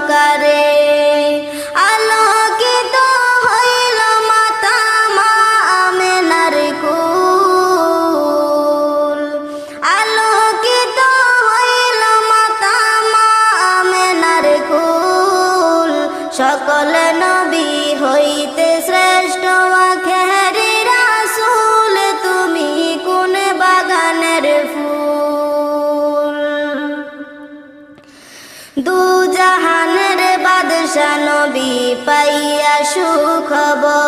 সহকারে আলোকিত হইল মাতা মা আমেনার কুল, আলোকিত হইল মাতা মা আমেনার কুল। সকল নবী হইতে শ্রেষ্ঠ আখেরি রাসূল, তুমি কোন বাগানের ফুল। দু জাহানের বাদশা নবী পাইয়া সুখবর,